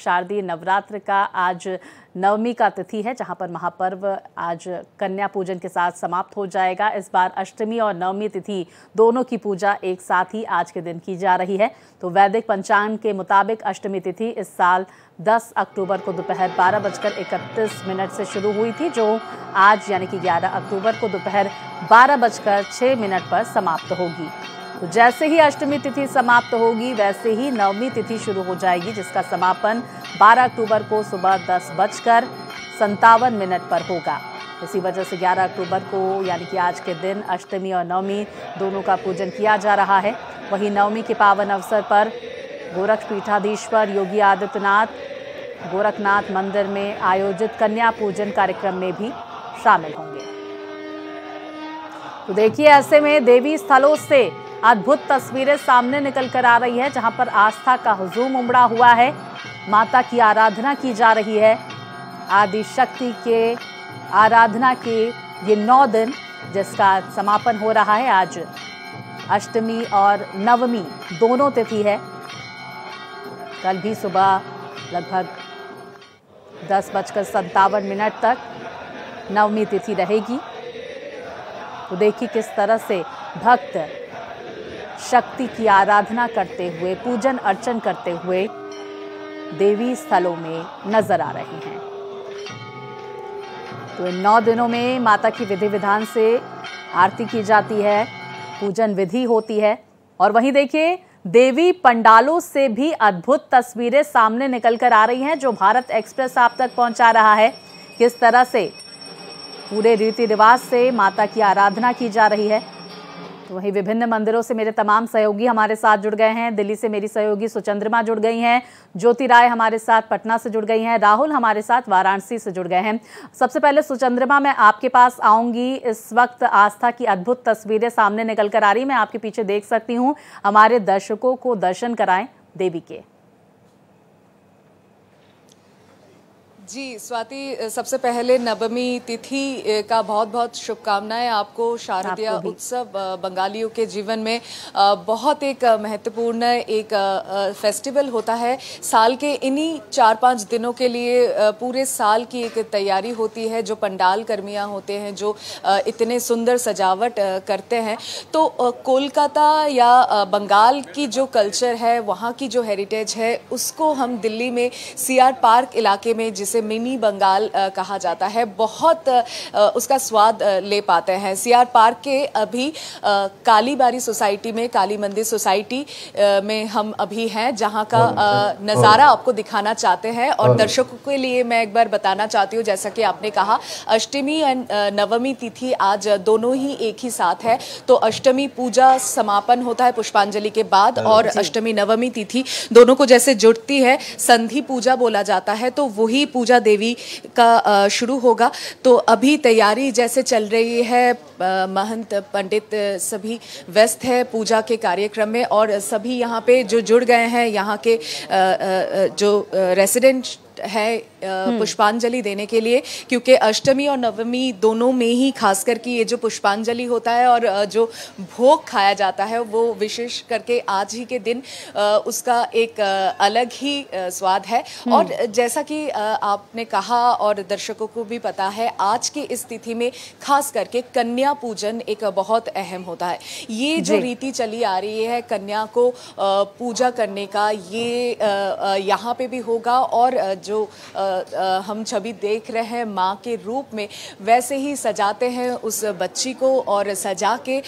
शारदीय नवरात्र का आज नवमी का तिथि है, जहां पर महापर्व आज कन्या पूजन के साथ समाप्त हो जाएगा। इस बार अष्टमी और नवमी तिथि दोनों की पूजा एक साथ ही आज के दिन की जा रही है। तो वैदिक पंचांग के मुताबिक अष्टमी तिथि इस साल 10 अक्टूबर को दोपहर 12:31 से शुरू हुई थी, जो आज यानी कि 11 अक्टूबर को दोपहर 12:06 पर समाप्त होगी। तो जैसे ही अष्टमी तिथि समाप्त होगी वैसे ही नवमी तिथि शुरू हो जाएगी, जिसका समापन 12 अक्टूबर को सुबह 10:57 पर होगा। इसी वजह से 11 अक्टूबर को यानी कि आज के दिन अष्टमी और नवमी दोनों का पूजन किया जा रहा है। वहीं नवमी के पावन अवसर पर गोरखपीठाधीश्वर योगी आदित्यनाथ गोरखनाथ मंदिर में आयोजित कन्या पूजन कार्यक्रम में भी शामिल होंगे। तो देखिए, ऐसे में देवी स्थलों से अद्भुत तस्वीरें सामने निकल कर आ रही है, जहां पर आस्था का हुजूम उमड़ा हुआ है। माता की आराधना की जा रही है। आदि शक्ति के आराधना के ये 9 दिन जिसका समापन हो रहा है। आज अष्टमी और नवमी दोनों तिथि है। कल भी सुबह लगभग 10:57 तक नवमी तिथि रहेगी। तो देखिए किस तरह से भक्त शक्ति की आराधना करते हुए, पूजन अर्चन करते हुए देवी स्थलों में नजर आ रहे हैं। तो इन 9 दिनों में माता की विधि विधान से आरती की जाती है, पूजन विधि होती है। और वहीं देखिए, देवी पंडालों से भी अद्भुत तस्वीरें सामने निकल कर आ रही हैं, जो भारत एक्सप्रेस आप तक पहुंचा रहा है। किस तरह से पूरे रीति रिवाज से माता की आराधना की जा रही है। तो वहीं विभिन्न मंदिरों से मेरे तमाम सहयोगी हमारे साथ जुड़ गए हैं। दिल्ली से मेरी सहयोगी सुचंद्रमा जुड़ गई हैं, ज्योति राय हमारे साथ पटना से जुड़ गई हैं, राहुल हमारे साथ वाराणसी से जुड़ गए हैं। सबसे पहले सुचंद्रमा, मैं आपके पास आऊंगी। इस वक्त आस्था की अद्भुत तस्वीरें सामने निकल कर आ रही, मैं आपके पीछे देख सकती हूँ। हमारे दर्शकों को दर्शन कराएं देवी के। जी स्वाति, सबसे पहले नवमी तिथि का बहुत बहुत शुभकामनाएं आपको। शारदीय उत्सव बंगालियों के जीवन में बहुत एक महत्वपूर्ण एक फेस्टिवल होता है। साल के इन्हीं 4-5 दिनों के लिए पूरे साल की एक तैयारी होती है। जो पंडाल कर्मियां होते हैं, जो इतने सुंदर सजावट करते हैं। तो कोलकाता या बंगाल की जो कल्चर है, वहाँ की जो हेरिटेज है, उसको हम दिल्ली में सीआर पार्क इलाके में, जिसे मिनी बंगाल कहा जाता है, बहुत उसका स्वाद ले पाते हैं। सीआर पार्क के अभी कालीबारी सोसाइटी में, काली मंदिर सोसाइटी में हम अभी हैं, जहां का नज़ारा आपको दिखाना चाहते हैं। और दर्शकों के लिए मैं एक बार बताना चाहती हूँ, जैसा कि आपने कहा, अष्टमी एंड नवमी तिथि आज दोनों ही एक ही साथ है। तो अष्टमी पूजा समापन होता है पुष्पांजलि के बाद, और अष्टमी नवमी तिथि दोनों को जैसे जुड़ती है, संधि पूजा बोला जाता है। तो वही पूजा देवी का शुरू होगा। तो अभी तैयारी जैसे चल रही है, महंत पंडित सभी व्यस्त है पूजा के कार्यक्रम में, और सभी यहाँ पे जो जुड़ गए हैं, यहाँ के जो रेसिडेंट है पुष्पांजलि देने के लिए, क्योंकि अष्टमी और नवमी दोनों में ही खास करके ये जो पुष्पांजलि होता है और जो भोग खाया जाता है, वो विशेष करके आज ही के दिन उसका एक अलग ही स्वाद है। और जैसा कि आपने कहा और दर्शकों को भी पता है, आज की इस तिथि में खास करके कन्या पूजन एक बहुत अहम होता है। ये जो रीति चली आ रही है कन्या को पूजा करने का, ये यहाँ पे भी होगा। और जो हम छवि देख रहे हैं माँ के रूप में, वैसे ही सजाते हैं उस बच्ची को, और सजा के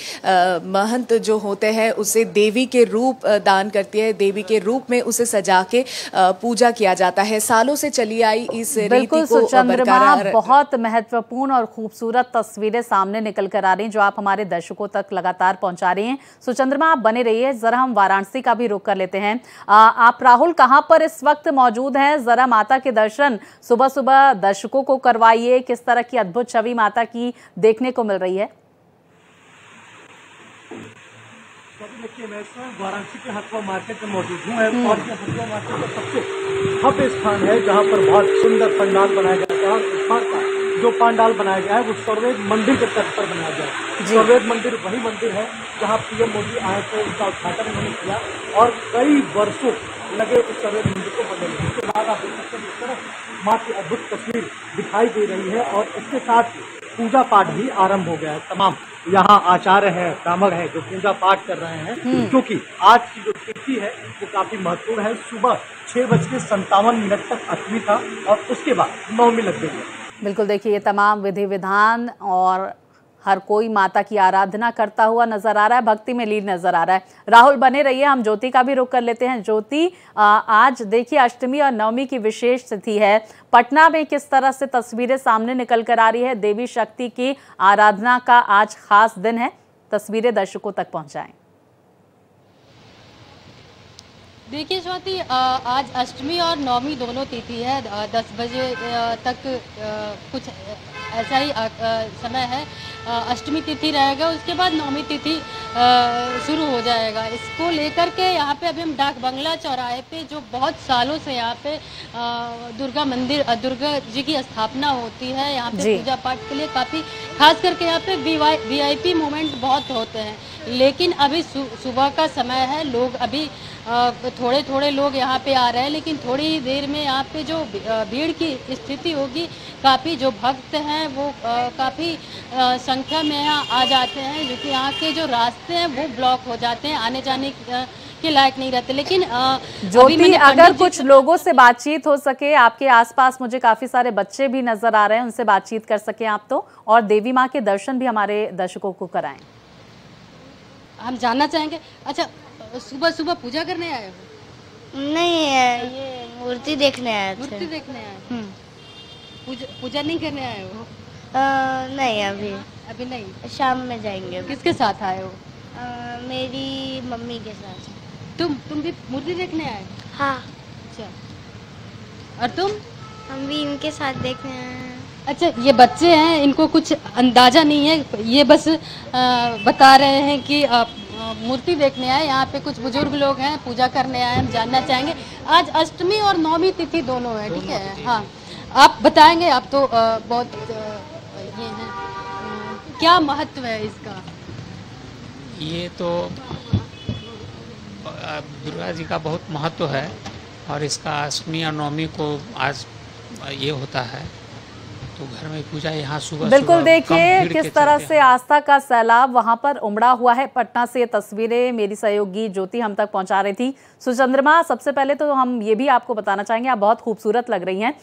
महंत जो होते हैं उसे देवी के रूप दान करती है, देवी के रूप में उसे सजा के पूजा किया जाता है। सालों से चली आई इस रीति को बरकरार। बहुत महत्वपूर्ण और खूबसूरत तस्वीरें सामने निकल कर आ रही हैं, जो आप हमारे दर्शकों तक लगातार पहुंचा रही हैं। सुचंद्रमा, आप बने रहिए। जरा हम वाराणसी का भी रुख कर लेते हैं। आप राहुल कहाँ पर इस वक्त मौजूद हैं? जरा माता के दर्शन सुबह सुबह दर्शकों को करवाइए। किस तरह की अद्भुत छवि माता की देखने को मिल रही है? देखिए, मैं वाराणसी के हथवा मार्केट में मौजूद हूँ, और ये हथवा मार्केट का सबसे भव्य स्थान है, जहाँ पर बहुत सुंदर पंडाल बनाया गया है। और जो पंडाल बनाया गया है वो सर्वेद मंदिर के तर्ज पर बनाया गया है। सर्वेद मंदिर वही मंदिर है जहाँ पीएम मोदी आए थे, उनका उद्घाटन उन्होंने किया, और कई वर्षों लगे उस तरह मंदिर को बनने लगे। उसके बाद आप देख सकते हैं इस तरफ माँ की अद्भुत तस्वीर दिखाई दे रही है और इसके साथ पूजा पाठ भी आरंभ हो गया है। तमाम यहाँ आचार्य है, ब्राह्मण है जो पूजा पाठ कर रहे हैं, क्योंकि आज की जो तिथि है वो काफी महत्वपूर्ण है। सुबह 6:57 तक अष्टमी था और उसके बाद नवमी लग गई है। बिल्कुल, देखिए ये तमाम विधि विधान और हर कोई माता की आराधना करता हुआ नजर आ रहा है, भक्ति में लीन नजर आ रहा है। राहुल बने रहिए, हम ज्योति का भी रुख कर लेते हैं। ज्योति, आज देखिए अष्टमी और नवमी की विशेष तिथि है। पटना में किस तरह से तस्वीरें सामने निकल कर आ रही है, देवी शक्ति की आराधना का आज खास दिन है, तस्वीरें दर्शकों तक पहुंचाएं। देखिए स्वाति, आज अष्टमी और नवमी दोनों तिथि है। 10 बजे तक कुछ ऐसा ही समय है। अष्टमी तिथि रहेगा, उसके बाद नवमी तिथि शुरू हो जाएगा। इसको लेकर के यहाँ पे अभी हम डाक बंगला चौराहे पे, जो बहुत सालों से यहाँ पे दुर्गा मंदिर, दुर्गा जी की स्थापना होती है, यहाँ पे पूजा पाठ के लिए काफ़ी, खास करके यहाँ पे VIP मूवमेंट बहुत होते हैं। लेकिन अभी सुबह का समय है, लोग अभी थोड़े थोड़े लोग यहाँ पे आ रहे हैं, लेकिन थोड़ी ही देर में यहाँ पे जो भीड़ की स्थिति होगी, काफ़ी जो भक्त हैं वो काफ़ी संख्या में यहाँ आ जाते हैं, जो कि यहाँ के जो रास्ते हैं वो ब्लॉक हो जाते हैं, आने जाने के लायक नहीं रहते। लेकिन ज्योति, अगर कुछ लोगों से बातचीत हो सके, आपके आसपास मुझे काफ़ी सारे बच्चे भी नजर आ रहे हैं, उनसे बातचीत कर सकें आप तो, और देवी माँ के दर्शन भी हमारे दर्शकों को कराएं। हम जानना चाहेंगे। अच्छा, सुबह सुबह पूजा करने आए हो? नहीं है, ये मूर्ति देखने आए थे। मूर्ति देखने आए? पूजा नहीं करने आए हो? नहीं, अभी नहीं, शाम में जाएंगे। किसके साथ आए हो? मेरी मम्मी के साथ। तुम भी मूर्ति देखने आए? हाँ। अच्छा, और तुम? हम भी इनके साथ देखने आए हैं। अच्छा, ये बच्चे हैं, इनको कुछ अंदाजा नहीं है, ये बस बता रहे हैं कि मूर्ति देखने आए। यहाँ पे कुछ बुजुर्ग लोग हैं, पूजा करने आए, हम जानना चाहेंगे। आज अष्टमी और नवमी तिथि दोनों है, ठीक है? हाँ, आप बताएंगे, आप तो बहुत ये हैं, क्या महत्व है इसका? ये तो दुर्गा जी का बहुत महत्व है, और इसका अष्टमी और नवमी को आज ये होता है, तो घर में पूजा यहाँ सुबह बिल्कुल देखिए किस तरह से आस्था का सैलाब वहां पर उमड़ा हुआ है। पटना से ये तस्वीरें मेरी सहयोगी ज्योति हम तक पहुंचा रही थी। सुचंद्रमा, सबसे पहले तो हम ये भी आपको बताना चाहेंगे, आप बहुत खूबसूरत लग रही हैं।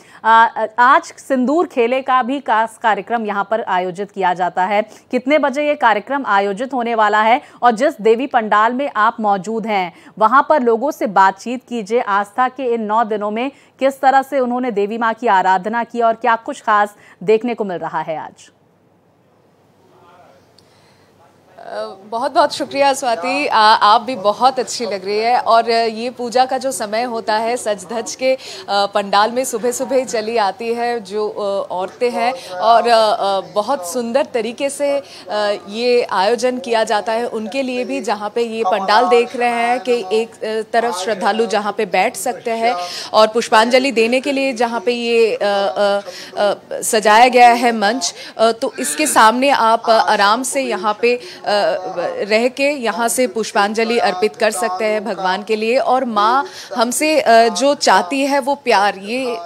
आज सिंदूर खेले का भी खास कार्यक्रम यहाँ पर आयोजित किया जाता है। कितने बजे ये कार्यक्रम आयोजित होने वाला है, और जिस देवी पंडाल में आप मौजूद हैं वहां पर लोगों से बातचीत कीजिए। आस्था के इन 9 दिनों में किस तरह से उन्होंने देवी माँ की आराधना की और क्या कुछ खास देखने को मिल रहा है आज? बहुत बहुत शुक्रिया स्वाति, आप भी बहुत अच्छी लग रही है। और ये पूजा का जो समय होता है, सज धज के पंडाल में सुबह सुबह ही चली आती है जो औरतें हैं, और बहुत सुंदर तरीके से ये आयोजन किया जाता है उनके लिए भी। जहाँ पे ये पंडाल देख रहे हैं कि एक तरफ श्रद्धालु जहाँ पे बैठ सकते हैं और पुष्पांजलि देने के लिए जहाँ पे ये सजाया गया है मंच, तो इसके सामने आप आराम से यहाँ पे रह के यहाँ से पुष्पांजलि अर्पित कर सकते हैं भगवान के लिए। और माँ हमसे जो चाहती है वो प्यार, ये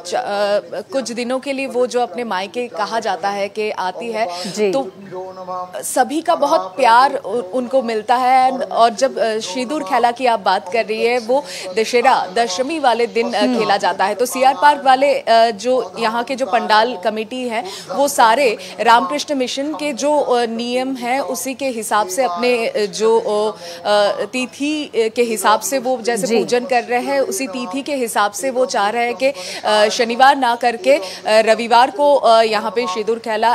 कुछ दिनों के लिए वो जो अपने मायके कहा जाता है कि आती है, तो सभी का बहुत प्यार उनको मिलता है। और जब सिंदूर खेला की आप बात कर रही है, वो दशहरा दशमी वाले दिन खेला जाता है। तो CR पार्क वाले जो यहाँ के जो पंडाल कमेटी है, वो सारे रामकृष्ण मिशन के जो नियम हैं उसी के हिसाब से अपने जो तिथि के हिसाब से वो जैसे पूजन कर रहे हैं, उसी तिथि के हिसाब से वो चाह रहे हैं कि शनिवार ना करके रविवार को यहाँ पे सिंदूर खेला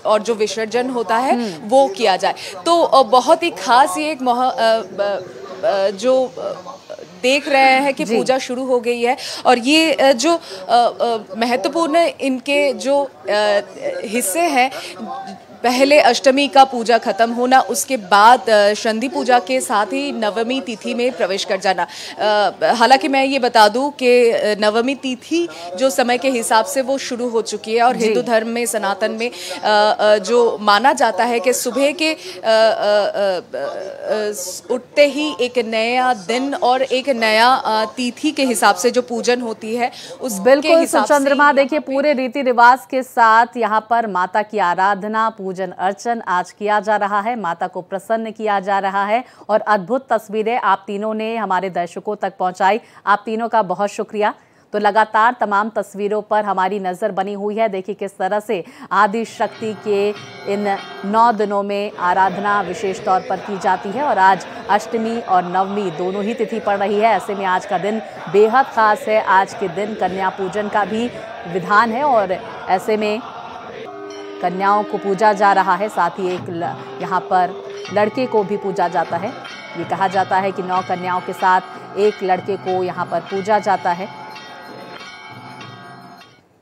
और जो विसर्जन होता है वो किया जाए। तो बहुत ही खास ये एक जो देख रहे हैं कि पूजा शुरू हो गई है। और ये जो महत्वपूर्ण इनके जो हिस्से हैं, पहले अष्टमी का पूजा खत्म होना, उसके बाद संधि पूजा के साथ ही नवमी तिथि में प्रवेश कर जाना। हालांकि मैं ये बता दूं कि नवमी तिथि जो समय के हिसाब से वो शुरू हो चुकी है और हिंदू धर्म में, सनातन में जो माना जाता है कि सुबह के उठते ही एक नया दिन और एक नया तिथि के हिसाब से जो पूजन होती है उस बिल्कुल चंद्रमा, देखिए पूरे रीति रिवाज के साथ यहाँ पर माता की आराधना, पूजन अर्चन आज किया जा रहा है, माता को प्रसन्न किया जा रहा है और अद्भुत तस्वीरें आप तीनों ने हमारे दर्शकों तक पहुंचाई। आप तीनों का बहुत शुक्रिया। तो लगातार तमाम तस्वीरों पर हमारी नज़र बनी हुई है। देखिए किस तरह से आदि शक्ति के इन 9 दिनों में आराधना विशेष तौर पर की जाती है और आज अष्टमी और नवमी दोनों ही तिथि पड़ रही है। ऐसे में आज का दिन बेहद खास है। आज के दिन कन्या पूजन का भी विधान है और ऐसे में कन्याओं को पूजा जा रहा है, साथ ही एक यहाँ पर लड़के को भी पूजा जाता है। ये कहा जाता है कि 9 कन्याओं के साथ एक लड़के को यहाँ पर पूजा जाता है।